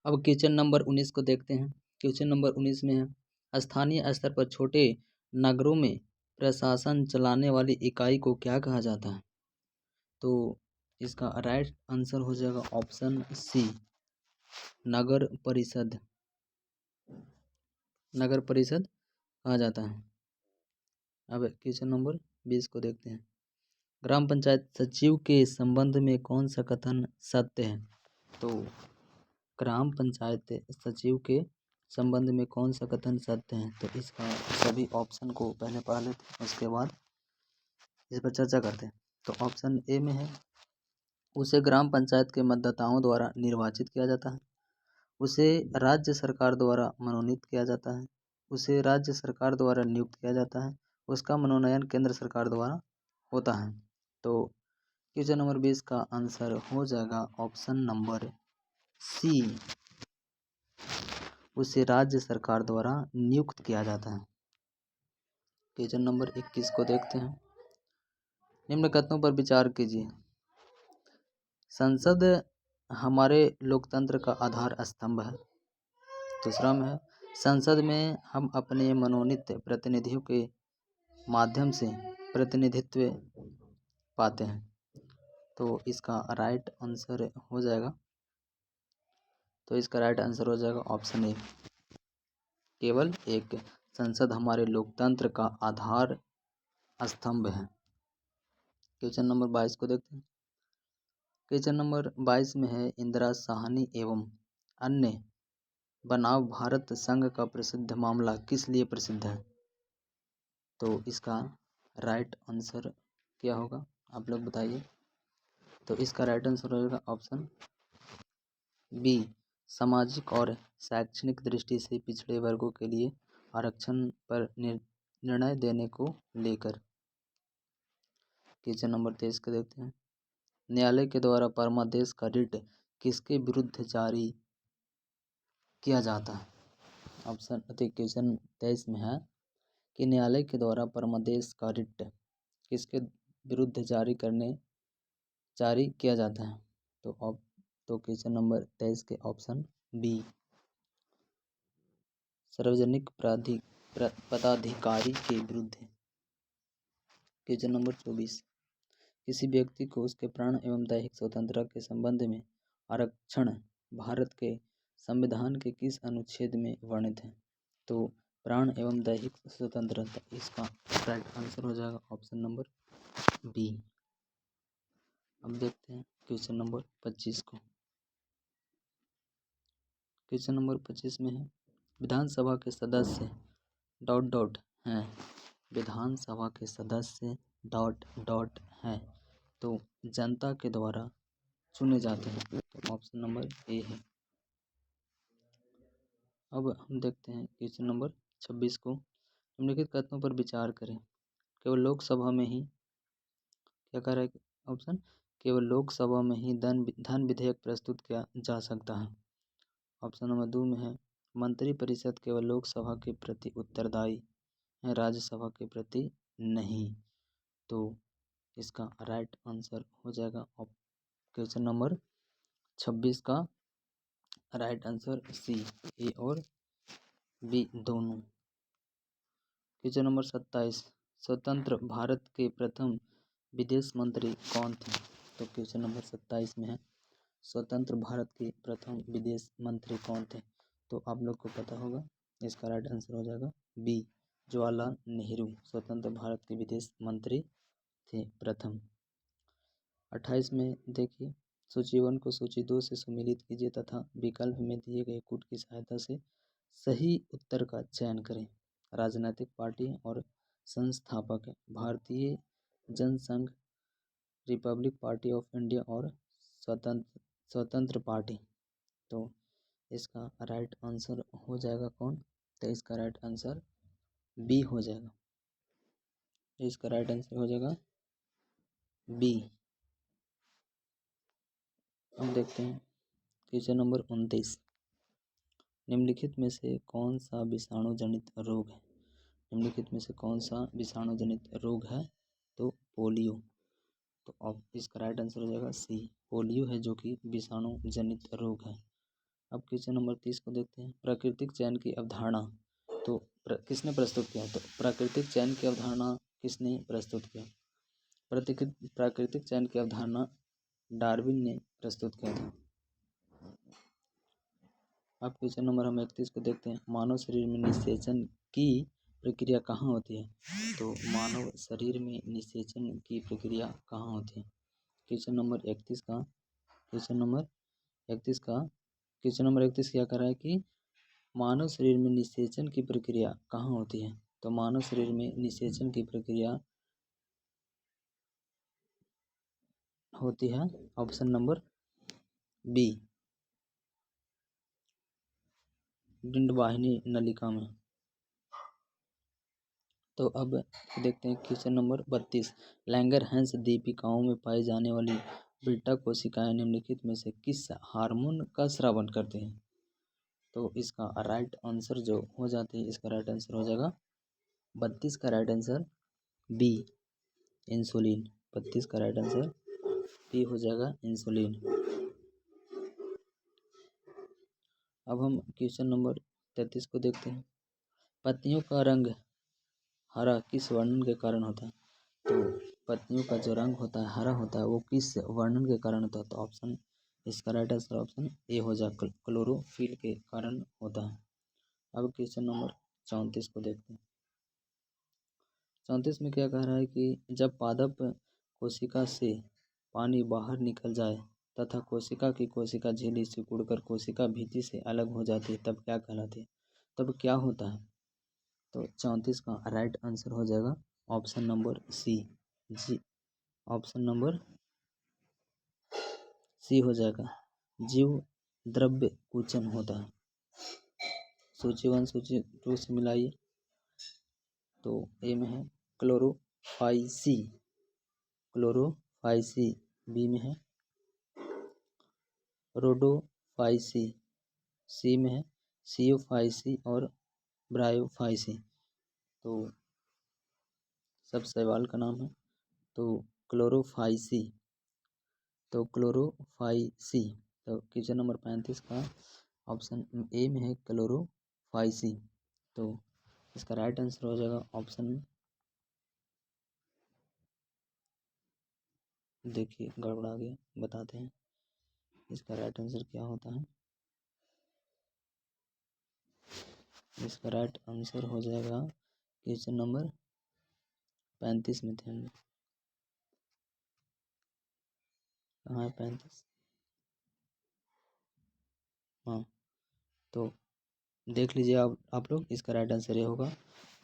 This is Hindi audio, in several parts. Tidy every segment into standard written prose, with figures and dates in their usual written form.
अब क्वेश्चन नंबर 19 को देखते हैं। क्वेश्चन नंबर 19 में है, स्थानीय स्तर पर छोटे नगरों में प्रशासन चलाने वाली इकाई को क्या कहा जाता है? तो इसका राइट आंसर हो जाएगा ऑप्शन सी, नगर परिषद। नगर परिषद कहा जाता है। अब क्वेश्चन नंबर 20 को देखते हैं। ग्राम पंचायत सचिव के संबंध में कौन सा कथन सत्य है? तो ग्राम पंचायत सचिव के संबंध में कौन सा कथन सत्य है? तो इसका सभी ऑप्शन को पहले पढ़ लेते हैं, उसके बाद इस पर चर्चा करते हैं। तो ऑप्शन ए में है, उसे ग्राम पंचायत के मतदाताओं द्वारा निर्वाचित किया जाता है। उसे राज्य सरकार द्वारा मनोनीत किया जाता है। उसे राज्य सरकार द्वारा नियुक्त किया जाता है। उसका मनोनयन केंद्र सरकार द्वारा होता है। तो क्वेश्चन नंबर 20 का आंसर हो जाएगा ऑप्शन नंबर सी, उसे राज्य सरकार द्वारा नियुक्त किया जाता है। क्वेश्चन नंबर 21 को देखते हैं। निम्न कथनों पर विचार कीजिए। संसद हमारे लोकतंत्र का आधार स्तंभ है। दूसरा में है, संसद में हम अपने मनोनीत प्रतिनिधियों के माध्यम से प्रतिनिधित्व पाते हैं। तो इसका राइट आंसर हो जाएगा, हो जाएगा ऑप्शन ए, केवल एक। संसद हमारे लोकतंत्र का आधार स्तंभ है। क्वेश्चन नंबर 22 को देखते हैं। क्वेश्चन नंबर 22 में है, इंदिरा साहनी एवं अन्य बनाम भारत संघ का प्रसिद्ध मामला किस लिए प्रसिद्ध है? तो इसका राइट आंसर क्या होगा, आप लोग बताइए। तो इसका राइट आंसर होगा ऑप्शन बी, सामाजिक और शैक्षणिक दृष्टि से पिछड़े वर्गों के लिए आरक्षण पर निर्णय देने को लेकर। क्वेश्चन नंबर 23 को देखते हैं। न्यायालय के द्वारा परमादेश का रिट किसके विरुद्ध जारी किया जाता है? ऑप्शन क्वेश्चन 23 में है कि न्यायालय के द्वारा परमादेश का रिट किसके विरुद्ध जारी किया जाता है? तो क्वेश्चन नंबर 23 के ऑप्शन बी, सार्वजनिक पदाधिकारी के विरुद्ध है। क्वेश्चन नंबर 24, किसी व्यक्ति को उसके प्राण एवं दैहिक स्वतंत्रता के संबंध में आरक्षण भारत के संविधान के किस अनुच्छेद में वर्णित है? तो प्राण एवं दैहिक स्वतंत्रता, इसका राइट आंसर हो जाएगा ऑप्शन नंबर बी। अब देखते हैं क्वेश्चन नंबर 25 को। क्वेश्चन नंबर 25 में है, विधानसभा के सदस्य ... हैं। विधानसभा के सदस्य ... हैं तो जनता के द्वारा चुने जाते हैं। तो ऑप्शन नंबर ए है। अब हम देखते हैं क्वेश्चन नंबर 26 को। निम्नलिखित कथनों पर विचार करें। केवल लोकसभा में ही क्या कह रहा है ऑप्शन, केवल लोकसभा में ही धन विधेयक प्रस्तुत किया जा सकता है। ऑप्शन नंबर 2 में है, मंत्रिपरिषद केवल लोकसभा के प्रति उत्तरदायी है, राज्यसभा के प्रति नहीं। तो इसका राइट आंसर हो जाएगा क्वेश्चन नंबर 26 का राइट आंसर सी, ए और बी दोनों। क्वेश्चन नंबर 27, स्वतंत्र भारत के प्रथम विदेश मंत्री कौन थे? तो क्वेश्चन नंबर 27 में है, स्वतंत्र भारत के प्रथम विदेश मंत्री कौन थे? तो आप लोग को पता होगा, इसका राइट आंसर हो जाएगा बी, जवाहरलाल नेहरू स्वतंत्र भारत के विदेश मंत्री थे प्रथम। 28 में देखिए, सूची 1 को सूची 2 से सम्मिलित कीजिए तथा विकल्प में दिए गए कूट की सहायता से सही उत्तर का चयन करें। राजनीतिक पार्टी और संस्थापक: Bharatiya Jana Sangh, Republic Party of India और स्वतंत्र पार्टी। तो इसका राइट आंसर हो जाएगा कौन? तो इसका राइट आंसर बी हो जाएगा। इसका राइट आंसर हो जाएगा बी। हम देखते हैं क्वेश्चन नंबर 29, निम्नलिखित में से कौन सा विषाणु जनित रोग है? निम्नलिखित में से कौन सा विषाणु जनित रोग है? तो पोलियो। तो अब इसका राइट आंसर हो जाएगा सी, पोलियो है जो कि विषाणु जनित रोग है। अब क्वेश्चन नंबर 30 को देखते हैं। प्राकृतिक चयन की अवधारणा तो किसने प्रस्तुत किया? तो प्राकृतिक चयन की अवधारणा किसने प्रस्तुत किया? प्राकृतिक चयन की अवधारणा डार्विन ने प्रस्तुत किया था। अब क्वेश्चन नंबर हम 31 को देखते हैं। मानव शरीर में निषेचन की प्रक्रिया कहाँ होती है? तो मानव शरीर में निषेचन की प्रक्रिया कहाँ होती है? क्वेश्चन नंबर 31 का क्वेश्चन नंबर 31 क्या कर रहा है कि मानव शरीर में निषेचन की प्रक्रिया कहाँ होती है? तो मानव शरीर में निषेचन की प्रक्रिया होती है ऑप्शन नंबर बी, डिंडवाहिनी नलिका में। तो अब देखते हैं क्वेश्चन नंबर 32। लैंगरहैंस दीपिकाओं में पाई जाने वाली बीटा कोशिकाएं निम्नलिखित में से किस हार्मोन का स्रावन करती हैं? तो इसका राइट आंसर जो हो जाती है, इसका राइट आंसर हो जाएगा 32 का राइट आंसर बी, इंसुलिन। 32 का राइट आंसर बी हो जाएगा, इंसुलिन। अब हम क्वेश्चन नंबर 33 को देखते हैं। पत्तियों का रंग हरा किस वर्णन के कारण होता है? तो पत्तियों का जो रंग होता है हरा होता है वो किस वर्णन के कारण होता है? तो ऑप्शन इसका राइट आंसर ऑप्शन ए हो जाएगा, क्लोरोफिल के कारण होता है। अब क्वेश्चन नंबर 34 को देखते हैं। 34 में क्या कह रहा है कि जब पादप कोशिका से पानी बाहर निकल जाए तथा कोशिका की कोशिका झिल्ली सिकुड़कर कोशिका भित्ति से अलग हो जाती है तब क्या कहलाती है? तब क्या होता है? तो 34 का राइट आंसर हो जाएगा ऑप्शन नंबर सी, जी, ऑप्शन नंबर सी हो जाएगा, जीव द्रव्य कुचन होता है। सूची 1 सूची 2 से मिलाइए। तो ए में है क्लोरोफाइसी, बी में है रोडोफाइसी, सी में है सीओफाइसी और ब्रायोफाइसी। तो सब शैवाल का नाम है। तो क्लोरोफाइसी, तो क्वेश्चन नंबर 35 का ऑप्शन ए में है क्लोरोफाइसी। तो इसका राइट आंसर हो जाएगा ऑप्शन, देखिए गड़बड़ा गया, बताते हैं इसका राइट आंसर क्या होता है। इसका राइट आंसर हो जाएगा क्वेश्चन नंबर 35 में थे हम लोग। कहाँ है 35? हाँ, तो देख लीजिए आप लोग, इसका राइट आंसर ये होगा।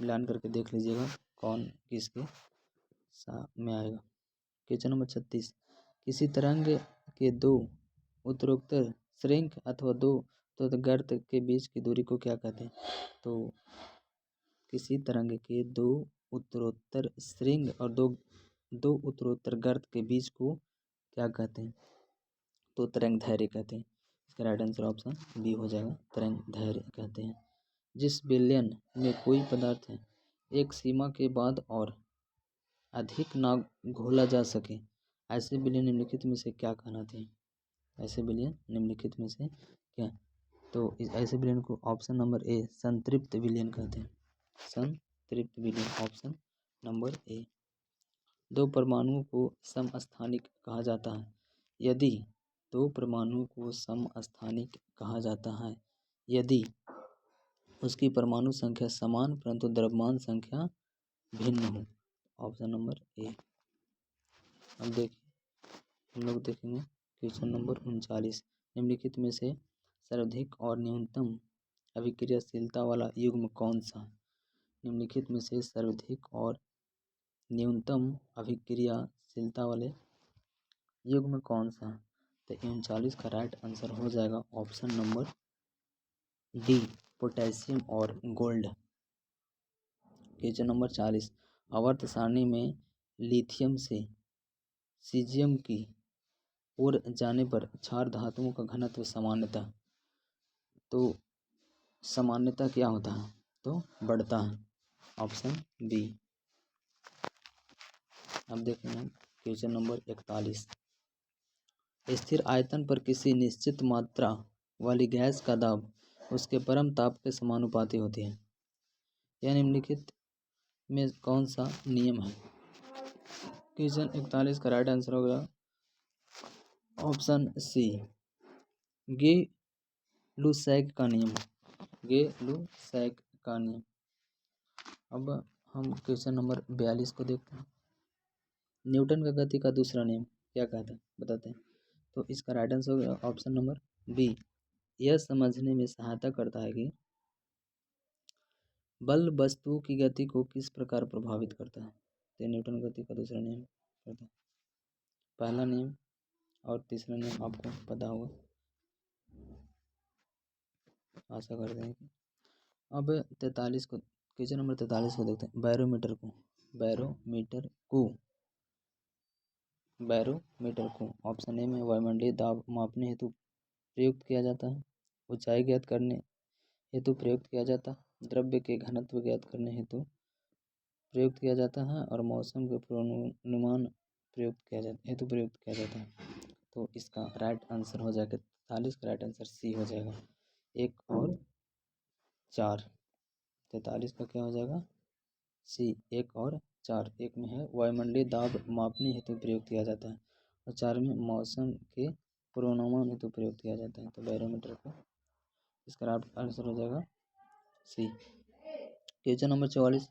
मिलान करके देख लीजिएगा कौन किसके में आएगा। Question number 36। किसी तरंग के दो उत्तरोत्तर श्रृंग अथवा दो तो गर्त के बीच की दूरी को क्या कहते हैं? तो किसी तरंग के दो उत्तरोत्तर श्रृंग और दो उत्तरोत्तर गर्त के बीच को क्या कहते हैं? तो तरंग धैर्य कहते हैं। इसका राइट आंसर ऑप्शन बी हो जाएगा, तरंग धैर्य कहते हैं। जिस विलयन में कोई पदार्थ है एक सीमा के बाद और अधिक ना घोला जा सके, ऐसे विलयन निम्नलिखित में से क्या कहलाते हैं? ऐसे विलयन निम्नलिखित में से क्या? तो इस ऐसे विलयन को ऑप्शन नंबर ए संतृप्त विलयन कहते हैं। संतृप्त विलयन ऑप्शन नंबर ए। दो परमाणुओं को समस्थानिक कहा जाता है यदि दो परमाणुओं को समस्थानिक कहा जाता है यदि उसकी परमाणु संख्या समान परंतु द्रव्यमान संख्या भिन्न हो। Option number A. अब देखिए हम लोग देखेंगे क्वेश्चन नंबर 39। निम्नलिखित में से सर्वाधिक और न्यूनतम अभिक्रियाशीलता वाला युग्म कौन सा है? निम्नलिखित में से सर्वाधिक और न्यूनतम अभिक्रियाशीलता वाले युग्म कौन सा है? तो 39 का राइट आंसर हो जाएगा ऑप्शन नंबर डी, पोटेशियम और गोल्ड। Question number 40। आवर्त सारणी में लिथियम से सीजियम की ओर जाने पर क्षार धातुओं का घनत्व सामान्यतः क्या होता है? तो बढ़ता है, ऑप्शन बी। अब देखेंगे हम क्वेश्चन नंबर 41। स्थिर आयतन पर किसी निश्चित मात्रा वाली गैस का दाब उसके परम ताप के समानुपाती होती है। यह निम्नलिखित में कौन सा नियम है? क्वेश्चन 41 का राइट आंसर होगा ऑप्शन सी, गे लुसैग का नियम। गे लुसैग का नियम। अब हम क्वेश्चन नंबर 42 को देखते हैं। न्यूटन का गति का दूसरा नियम क्या कहता है बताते हैं। तो इसका राइट आंसर होगा ऑप्शन नंबर बी। यह समझने में सहायता करता है कि बल वस्तुओं की गति को किस प्रकार प्रभावित करता है। तो न्यूटन गति का दूसरा नियम करता है। पहला नियम और तीसरा नियम आपको पता होगा, आशा करते हैं कि। अब 43 को, क्वेश्चन नंबर 43 को देखते हैं। बैरोमीटर को ऑप्शन ए में वायुमंडलीय दाब मापने हेतु प्रयुक्त किया जाता है, ऊंचाई ज्ञात करने हेतु प्रयुक्त किया जाता है, द्रव्य के घनत्व ज्ञात करने हेतु प्रयुक्त किया जाता है और मौसम के पूर्वानुमान हेतु प्रयुक्त किया जाता है। तो इसका राइट आंसर हो जाएगा 43 का राइट आंसर सी हो जाएगा, 1 और 4। 43 का क्या हो जाएगा सी, 1 और 4। 1 में है वायुमंडलीय दाब मापने हेतु प्रयोग किया जाता है और 4 में मौसम के पूर्वानुमान हेतु प्रयोग किया जाता है। तो बैरोमीटर को इसका राइट आंसर हो जाएगा सी। क्वेश्चन नंबर 44,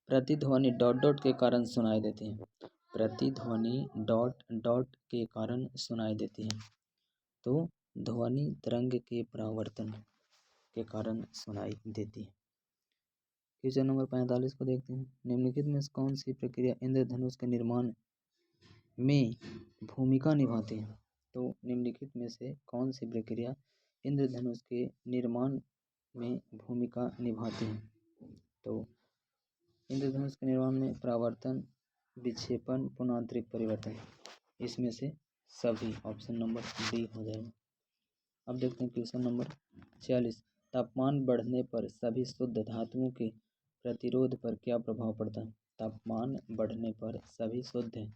प्रतिध्वनि डॉट डॉट के कारण सुनाई देती है। प्रतिध्वनि डॉट डॉट के कारण सुनाई देती है। तो ध्वनि तरंग के परावर्तन के कारण सुनाई देती है। क्वेश्चन नंबर 45 को देखते हैं। निम्नलिखित में से कौन सी प्रक्रिया इंद्रधनुष के निर्माण में भूमिका निभाती है। तो निम्नलिखित में से कौन सी प्रक्रिया इंद्रधनुष के निर्माण में भूमिका निभाती है। तो इंद्रधनुष के निर्माण में परावर्तन, विक्षेपण, पुनांतरिक परिवर्तन, इसमें से सभी, ऑप्शन नंबर डी हो जाएगा। अब देखते हैं क्वेश्चन नंबर 46, तापमान बढ़ने पर सभी शुद्ध धातुओं के प्रतिरोध पर क्या प्रभाव पड़ता है। तापमान बढ़ने पर सभी शुद्ध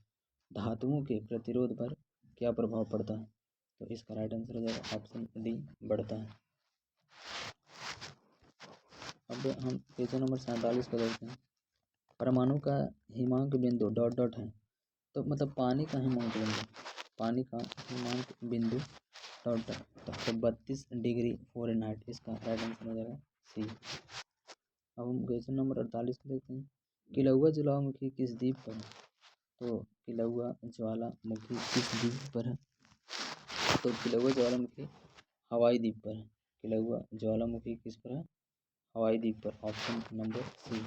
धातुओं के प्रतिरोध पर क्या प्रभाव पड़ता है। तो इसका राइट आंसर हो जाएगा ऑप्शन डी, बढ़ता है। अब हम क्वेश्चन नंबर 47 को देखते हैं। परमाणु का हिमांक बिंदु डॉट डॉट है। तो मतलब पानी का हिमांक बिंदु, पानी का हिमांक बिंदु डॉट डॉट, तो 32 डिग्री फ़ारेनहाइट, इसका राइट आंसर हो जाएगा सी। अब हम क्वेश्चन नंबर 48 को देखते हैं। किलौआ ज्वालामुखी किस द्वीप पर है। तो किलौआ ज्वालामुखी किस द्वीप पर है। तो किलौआ ज्वालामुखी हवाई द्वीप पर है। किलौआ ज्वालामुखी किस पर है, हवाई द्वीप पर, ऑप्शन नंबर सी।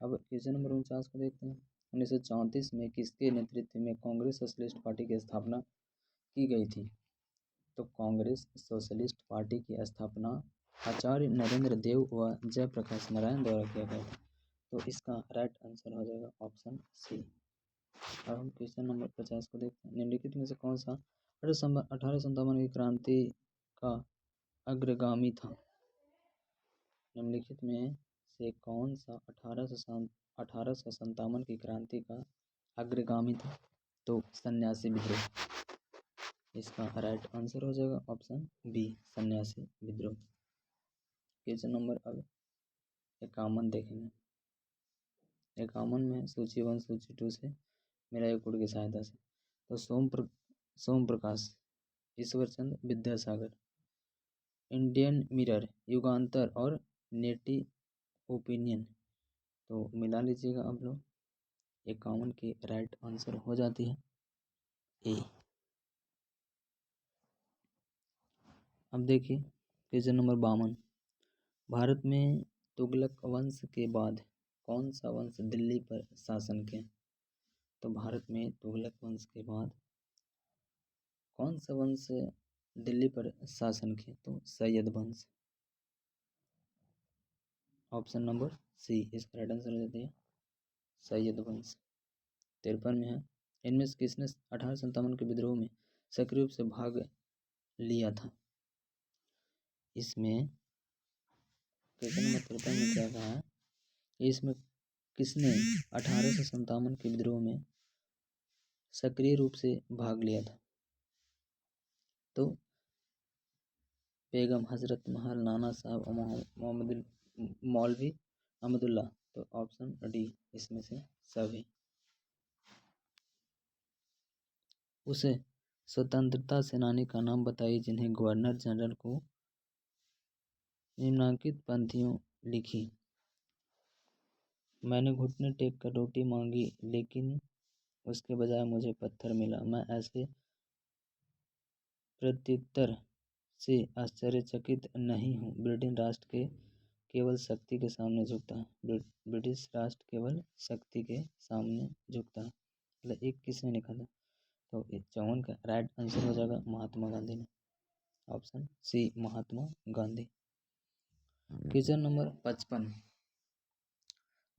अब क्वेश्चन नंबर 49 को देखते हैं। 1934 में किसके नेतृत्व में कांग्रेस सोशलिस्ट पार्टी की स्थापना की गई थी। तो कांग्रेस सोशलिस्ट पार्टी की स्थापना आचार्य नरेंद्र देव व जयप्रकाश नारायण द्वारा किया गया था। तो इसका राइट आंसर हो जाएगा ऑप्शन सी। अब हम क्वेश्चन नंबर 50 को देखते हैं। निम्नलिखित में से कौन सा 1857 की क्रांति का अग्रगामी था। निम्नलिखित में से कौन सा 1857 की क्रांति का अग्रगामी था। तो सन्यासी विद्रोह, इसका राइट आंसर हो जाएगा ऑप्शन बी, सन्यासी विद्रोह। क्वेश्चन नंबर अब 51 देखेंगे। 51 में सूची 1 सूची 2 से मेरा एक गुण की सहायता से। तो सोम प्रकाश, ईश्वरचंद विद्यासागर, इंडियन मिरर, युगांतर और नेटी ओपिनियन, तो मिला लीजिएगा आप लोग। 51 की राइट आंसर हो जाती है ए। अब देखिए क्वेश्चन नंबर 52, भारत में तुगलक वंश के बाद कौन सा वंश दिल्ली पर शासन किया। तो भारत में तुगलक वंश के बाद कौन सा वंश दिल्ली पर शासन किया। तो सैयद वंश, ऑप्शन नंबर सी, इसका राइट आंसर हो जाती है सैयद वंश। 53 में है। इनमें से किसने 1857 के विद्रोह में सक्रिय रूप से भाग लिया था। इसमें क्वेश्चन नंबर 53 में क्या कहा है, इसमें किसने 1857 के विद्रोह में सक्रिय रूप से भाग लिया था। तो बेगम, हजरत महल, नाना साहब और मोहम्मद मौलवी अहमदुल्ला। तो ऑप्शन डी इसमें से सभी। उसे स्वतंत्रता सेनानी का नाम बताइए जिन्हें गवर्नर जनरल को निम्नलिखित पंक्तियों लिखी। मैंने घुटने टेक कर रोटी मांगी लेकिन उसके बजाय मुझे पत्थर मिला। मैं ऐसे प्रत्युत्तर से आश्चर्यचकित नहीं हूँ। ब्रिटेन राष्ट्र के केवल शक्ति के सामने झुकता है। ब्रिटिश राष्ट्र केवल शक्ति के सामने झुकता है। मतलब एक किसने लिखा था? तो 54 का राइट आंसर हो जाएगा महात्मा गांधी ने। Option C Mahatma Gandhi. Question number 55,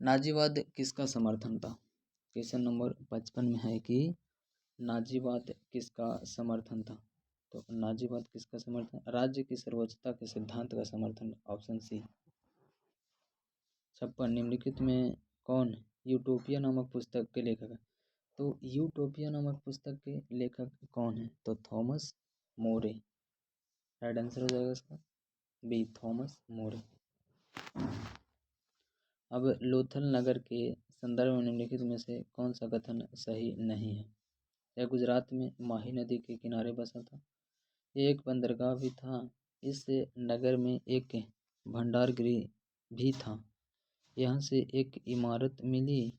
नाजीवाद किसका समर्थन था? क्वेश्चन नंबर 55 में है कि नाजीवाद किसका समर्थन था? तो नाजीवाद किसका समर्थन? राज्य की सर्वोच्चता के सिद्धांत का समर्थन। Option C. 56, निम्नलिखित में कौन यूटोपिया नामक पुस्तक के लेखक है? तो यूटोपिया नामक पुस्तक के लेखक कौन है? तो थॉमस मोरे। राइट आंसर हो जाएगा इसका बी, थॉमस मोरे। अब लोथल नगर के संदर्भ में निम्नलिखित में से कौन सा कथन सही नहीं है? यह गुजरात में माही नदी के किनारे बसा था। यह एक बंदरगाह भी था। इस नगर में एक भंडार गृह भी था। यहाँ से एक इमारत मिली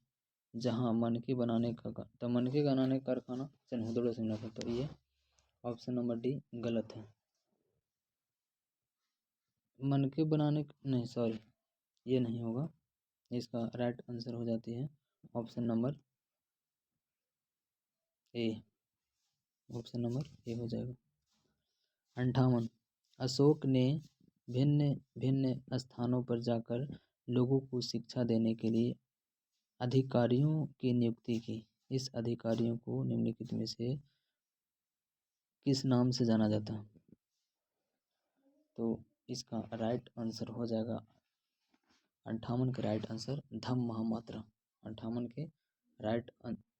जहाँ मनके बनाने का तो मनके बनाने का कारखाना चनहुदड़ो से मिला था। तो ये ऑप्शन नंबर डी गलत है। मनके बनाने नहीं, सॉरी, ये नहीं होगा। इसका राइट आंसर हो जाती है option number A. Option number A हो जाएगा। 58, अशोक ने भिन्न भिन्न स्थानों पर जाकर लोगों को शिक्षा देने के लिए अधिकारियों की नियुक्ति की। इस अधिकारियों को निम्नलिखित में से किस नाम से जाना जाता है? तो इसका राइट आंसर हो जाएगा 58 का राइट आंसर धम्म महामात्रा। 58 के राइट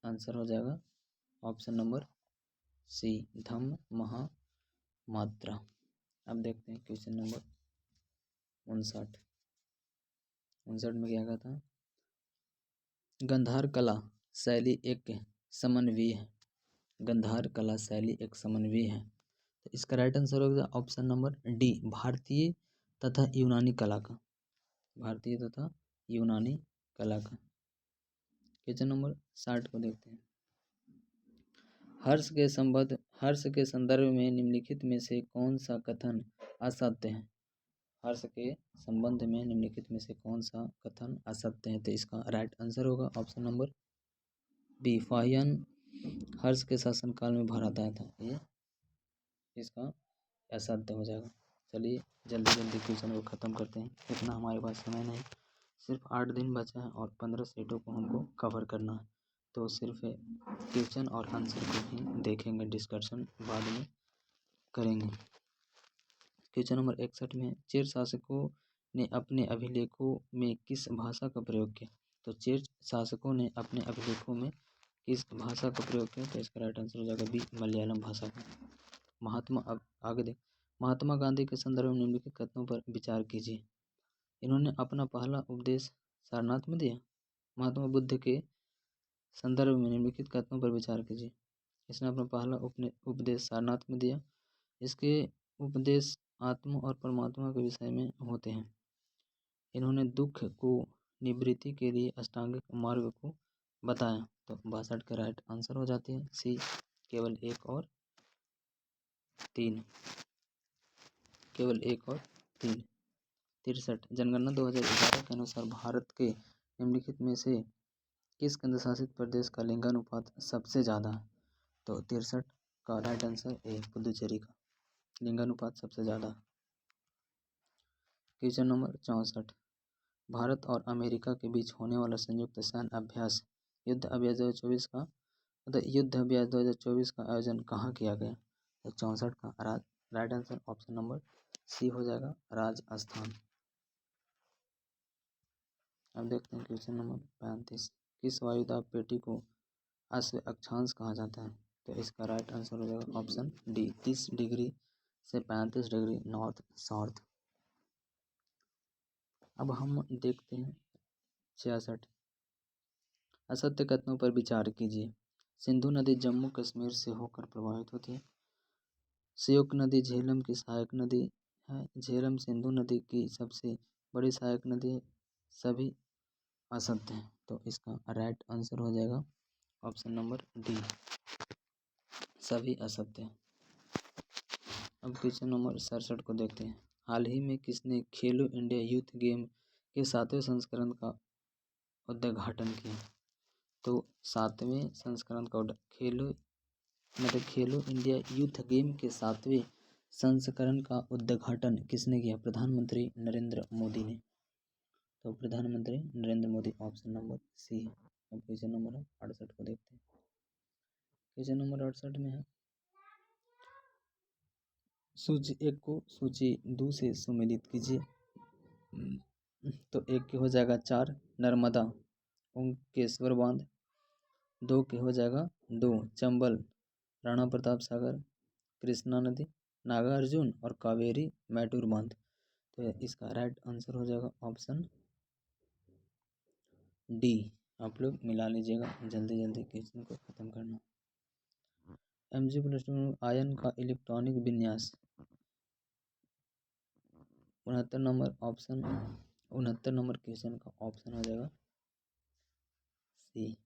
आंसर हो जाएगा ऑप्शन नंबर सी, धम्म महामात्रा। अब देखते हैं क्वेश्चन नंबर 59। 59 में क्या था? गंधार कला शैली एक समन्वय है। गंधार कला शैली एक समन्वय है। तो इसका राइट आंसर होगा ऑप्शन नंबर डी, भारतीय तथा यूनानी कला का। भारतीय तथा यूनानी कला का। क्वेश्चन नंबर 60 को देखते हैं। हर्ष के संदर्भ में निम्नलिखित में से कौन सा कथन असत्य है? हर्ष के संबंध में निम्नलिखित में से कौन सा कथन असत्य है? तो इसका राइट आंसर होगा ऑप्शन नंबर बी, फाहियान हर्ष के शासनकाल में भारत आया था। ये इसका असत्य हो जाएगा। चलिए जल्दी जल्दी क्वेश्चन को ख़त्म करते हैं। इतना हमारे पास समय नहीं, सिर्फ 8 दिन बचा है और 15 सीटों को हमको कवर करना है। तो सिर्फ क्वेश्चन और आंसर को ही देखेंगे, डिस्कशन बाद में करेंगे। क्वेश्चन नंबर 61 में चेर शासकों ने अपने अभिलेखों में किस भाषा का प्रयोग किया? तो चेर शासकों ने अपने अभिलेखों में किस भाषा का प्रयोग किया? तो इसका राइट आंसर हो जाएगा बी, मलयालम भाषा का। अब आगे देख, महात्मा गांधी के संदर्भ में निम्नलिखित कथनों पर विचार कीजिए। इन्होंने अपना पहला उपदेश सारनाथ में दिया। महात्मा बुद्ध के संदर्भ में निम्नलिखित कथनों पर विचार कीजिए। इसने अपना पहला उपदेश सारनाथ में दिया। इसके उपदेश आत्मा और परमात्मा के विषय में होते हैं। इन्होंने दुख को निवृत्ति के लिए अष्टांगिक मार्ग को बताया। तो 62 का राइट आंसर हो जाती है सी, केवल 1 और 3। केवल 1 और 3। 63, जनगणना 2011 के अनुसार भारत के निम्नलिखित में से किस केंद्र शासित प्रदेश का लिंगानुपात सबसे ज़्यादा है? तो 63 का राइट आंसर ए, पुदुचेरी का लिंगानुपात सबसे ज़्यादा है। क्वेश्चन नंबर 64, भारत और अमेरिका के बीच होने वाला संयुक्त सैन्य अभ्यास युद्ध अभ्यास 2024 का युद्ध अभ्यास 2024 का आयोजन कहाँ किया गया? तो 64 का right answer option number C हो जाएगा, राजस्थान। अब देखते हैं क्वेश्चन नंबर 35, किस वायुदाब पेटी को अश्व अक्षांश कहा जाता है? तो इसका राइट आंसर हो जाएगा ऑप्शन डी, 30 डिग्री से 35 डिग्री नॉर्थ साउथ। अब हम देखते हैं 66। असत्य कथनों पर विचार कीजिए। सिंधु नदी जम्मू कश्मीर से होकर प्रवाहित होती है। श्योक नदी झेलम की सहायक नदी है। झेलम सिंधु नदी की सबसे बड़ी सहायक नदी है। सभी असत्य हैं, तो इसका राइट आंसर हो जाएगा ऑप्शन नंबर डी, सभी असत्य हैं। अब क्वेश्चन नंबर 67 को देखते हैं। हाल ही में किसने खेलो इंडिया यूथ गेम के 7वें संस्करण का उद्घाटन किया? तो 7वें संस्करण का खेलो इंडिया यूथ गेम के 7वें संस्करण का उद्घाटन किसने किया? प्रधानमंत्री नरेंद्र मोदी ने। तो प्रधानमंत्री Narendra Modi, option number C है। अब क्वेश्चन नंबर 68 को देखते हैं। क्वेश्चन नंबर 68 में है, सूची 1 को सूची 2 से सुमेलित कीजिए। तो 1 के हो जाएगा 4 नर्मदा ओंकेश्वर बांध, 2 के हो जाएगा 2 चंबल राणा प्रताप सागर कृष्णा नदी नागार्जुन और कावेरी मैटूर बांध। तो इसका राइट आंसर हो जाएगा ऑप्शन डी। आप लोग मिला लीजिएगा, जल्दी जल्दी क्वेश्चन को खत्म करना। Mg+ आयन का इलेक्ट्रॉनिक विन्यास 69 नंबर ऑप्शन 69 नंबर क्वेश्चन का ऑप्शन हो जाएगा सी।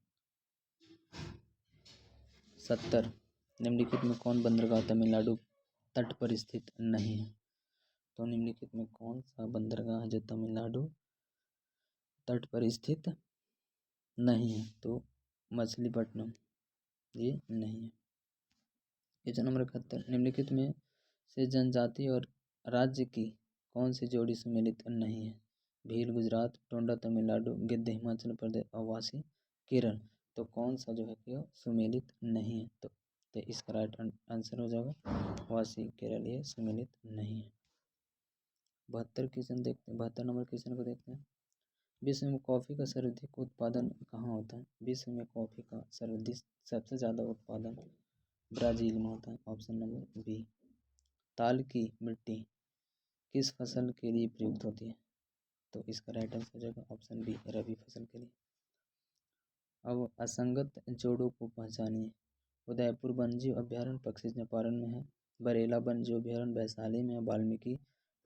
70 निम्नलिखित में कौन बंदरगाह तमिलनाडु तट पर स्थित नहीं है? तो निम्नलिखित में कौन सा बंदरगाह है जो तमिलनाडु तट पर स्थित नहीं है? तो मछलीपट्टनम ये नहीं है। क्वेश्चन नंबर 71 निम्नलिखित में से जनजाति और राज्य की कौन सी जोड़ी सम्मिलित नहीं है? भील गुजरात, टोंडा तमिलनाडु, गिद्ध हिमाचल प्रदेश और वासी केरल। तो कौन सा जो है कि सुमेलित नहीं है? तो इसका राइट आंसर हो जाएगा वासी केरल, ये सुमेलित नहीं है। 72 क्वेश्चन देखते हैं। 72 नंबर क्वेश्चन को देखते हैं। विश्व में कॉफ़ी का सर्वाधिक उत्पादन कहाँ होता है? विश्व में कॉफ़ी का सबसे ज़्यादा उत्पादन ब्राज़ील में होता है, ऑप्शन नंबर बी। ताल की मिट्टी किस फसल के लिए प्रयुक्त होती है? तो इसका राइट आंसर हो जाएगा ऑप्शन बी, रबी फसल के लिए। अब असंगत जोड़ों को पहचानिए। उदयपुर वन्यजीव अभ्यारण्य पक्षी चंपारण में है, बरेला वन्यजीव अभ्यारण्य वैशाली में है, वाल्मीकि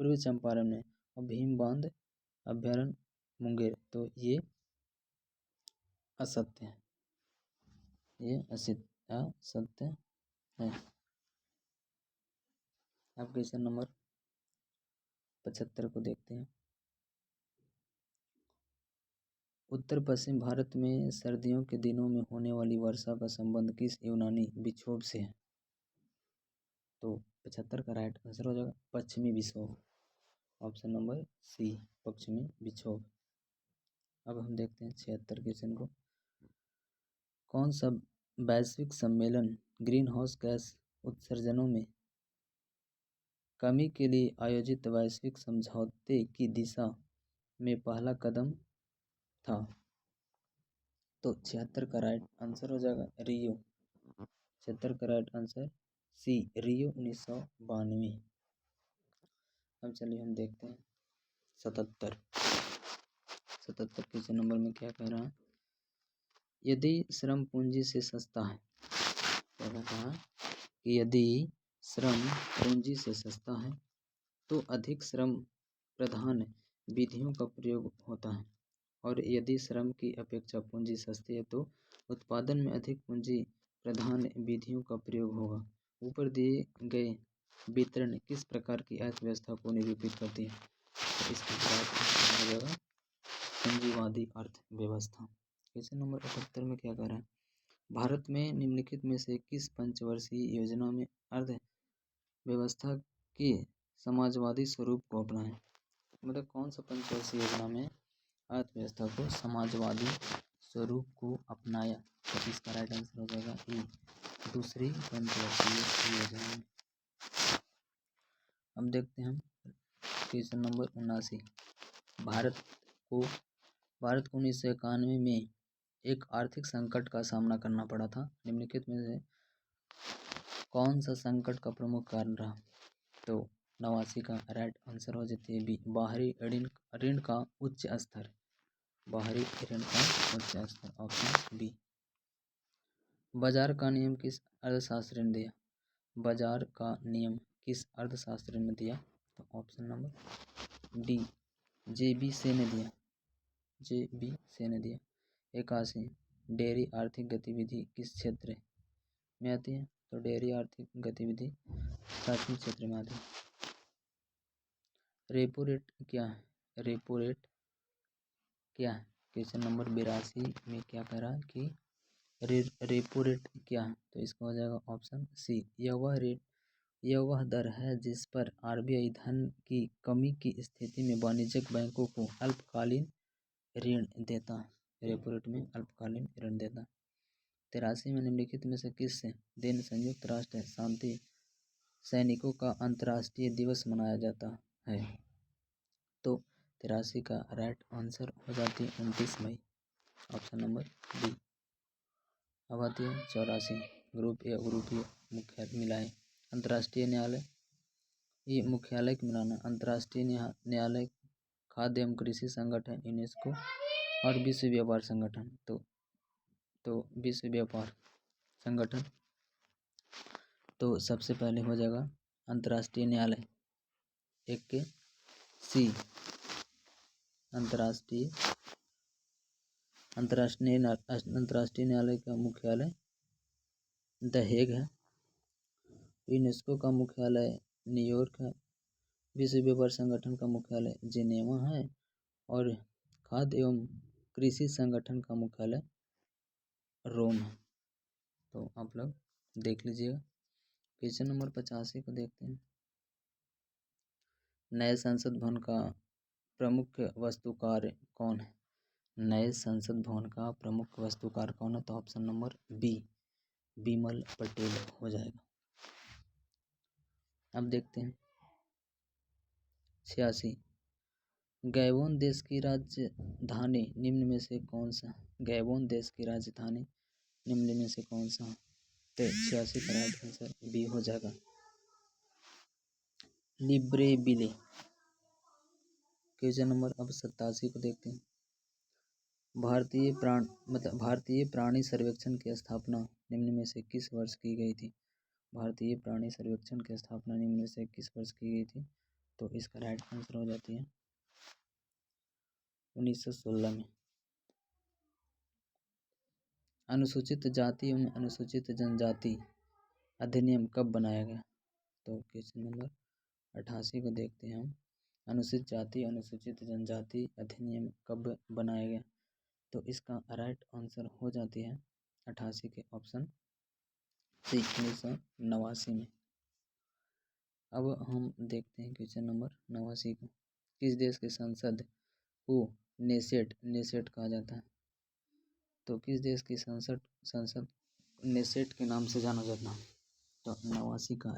पूर्वी चंपारण में और भीम बांध अभ्यारण्य मुंगेर। तो ये असत्य है, ये असत्य है। अब क्वेश्चन नंबर 75 को देखते हैं। उत्तर पश्चिम भारत में सर्दियों के दिनों में होने वाली वर्षा का संबंध किस यूनानी विक्षोभ से है? तो 75 का राइट आंसर हो जाएगा पश्चिमी विक्षोभ, ऑप्शन नंबर सी, पश्चिमी विक्षोभ। अब हम देखते हैं 76 क्वेश्चन को। कौन सा वैश्विक सम्मेलन ग्रीन हाउस गैस उत्सर्जनों में कमी के लिए आयोजित वैश्विक समझौते की दिशा में पहला कदम था? तो 76 का राइट आंसर हो जाएगा रियो। 76 का राइट आंसर सी, रियो 1992। अब चलिए हम देखते हैं 77 क्वेश्चन नंबर में क्या कह रहा है। यदि श्रम पूंजी से सस्ता है, क्या कहा कि यदि श्रम पूंजी से सस्ता है तो अधिक श्रम प्रधान विधियों का प्रयोग होता है, और यदि श्रम की अपेक्षा पूंजी सस्ती है तो उत्पादन में अधिक पूंजी प्रधान विधियों का प्रयोग होगा। ऊपर दिए गए वितरण किस प्रकार की अर्थव्यवस्था को निरूपित करती है? तो इसका हो जाएगा पूंजीवादी अर्थव्यवस्था। क्वेश्चन नंबर 78 में क्या कह रहा है। भारत में निम्नलिखित में से किस पंचवर्षीय योजना में अर्थव्यवस्था के समाजवादी स्वरूप को अपनाएं? मतलब कौन सा पंचवर्षीय योजना में अर्थव्यवस्था को समाजवादी स्वरूप को अपनाया? तो इसका राइट आंसर हो जाएगा ई, दूसरी पंचवर्षीय योजना में। अब देखते हैं हम क्वेश्चन नंबर 79। भारत को 1991 में एक आर्थिक संकट का सामना करना पड़ा था। निम्नलिखित में से कौन सा संकट का प्रमुख कारण रहा? तो 89 का राइट आंसर हो जाती है बी, बाहरी ऋण का उच्च स्तर। बाहरी ऋण का उच्च स्तर, ऑप्शन बी। बाजार का नियम किस अर्थशास्त्री ने दिया? बाजार का नियम किस अर्थशास्त्री ने दिया? तो ऑप्शन नंबर डी, जे.बी. से ने दिया। जे.बी. से ने दिया। 81, डेयरी आर्थिक गतिविधि किस क्षेत्र में आती है? तो डेयरी आर्थिक गतिविधि प्राथमिक क्षेत्र में आती है। रेपो रेट क्या है? रेपो रेट क्या है? क्वेश्चन नंबर 82 में क्या कह रहा है कि रेपो रेट क्या है? तो इसका हो जाएगा ऑप्शन सी, यह वह दर है जिस पर आरबीआई धन की कमी की स्थिति में वाणिज्यिक बैंकों को अल्पकालीन ऋण देता है। रेपो रेट में अल्पकालीन ऋण देता। 83 में निम्नलिखित में से किस दिन संयुक्त राष्ट्र शांति सैनिकों का अंतर्राष्ट्रीय दिवस मनाया जाता है? तो 83 का राइट आंसर हो जाती है 29 मई, ऑप्शन नंबर बी। अब आती है 84, ग्रुप ए ग्रुप ए मुख्यालय मिलाए। अंतर्राष्ट्रीय न्यायालय, ये मुख्यालय के मिलाना। अंतर्राष्ट्रीय न्यायालय, खाद्य एवं कृषि संगठन यूनेस्को और विश्व व्यापार संगठन। तो विश्व व्यापार संगठन। तो सबसे पहले हो जाएगा अंतर्राष्ट्रीय न्यायालय, एक के सी, अंतर्राष्ट्रीय न्यायालय का मुख्यालय द हेग है। यूनेस्को का मुख्यालय न्यूयॉर्क है। विश्व व्यापार संगठन का मुख्यालय जिनेवा है और खाद्य एवं कृषि संगठन का मुख्यालय रोम है। तो आप लोग देख लीजिएगा। क्वेश्चन नंबर 85 को देखते हैं। नए संसद भवन का प्रमुख वास्तुकार कौन है? नए संसद भवन का प्रमुख वास्तुकार कौन है? तो option number B, Bimal Patel हो जाएगा। अब देखते हैं 86, गैबोन देश की राजधानी निम्न में से कौन सा? गैबोन देश की राजधानी निम्न में से कौन सा? तो 86 का राइट आंसर बी हो जाएगा, लिब्रेविले। क्वेश्चन नंबर अब 87 को देखते हैं। भारतीय प्राणी सर्वेक्षण की स्थापना निम्न में से किस वर्ष की गई थी? भारतीय प्राणी सर्वेक्षण की स्थापना निम्न में से किस वर्ष की गई थी? तो इसका राइट आंसर हो जाती है 1916 में। अनुसूचित जाति एवं अनुसूचित जनजाति अधिनियम कब बनाया गया? तो क्वेश्चन नंबर 88 को देखते हैं हम। अनुसूचित जाति अनुसूचित जनजाति अधिनियम कब बनाया गया? तो इसका राइट आंसर हो जाती है 88 के ऑप्शन सी, 1989 में। अब हम देखते हैं क्वेश्चन नंबर 89 को। किस देश की संसद को नेसेट कहा जाता है? तो किस देश की संसद नेसेट के नाम से जाना जाता है? तो 89 का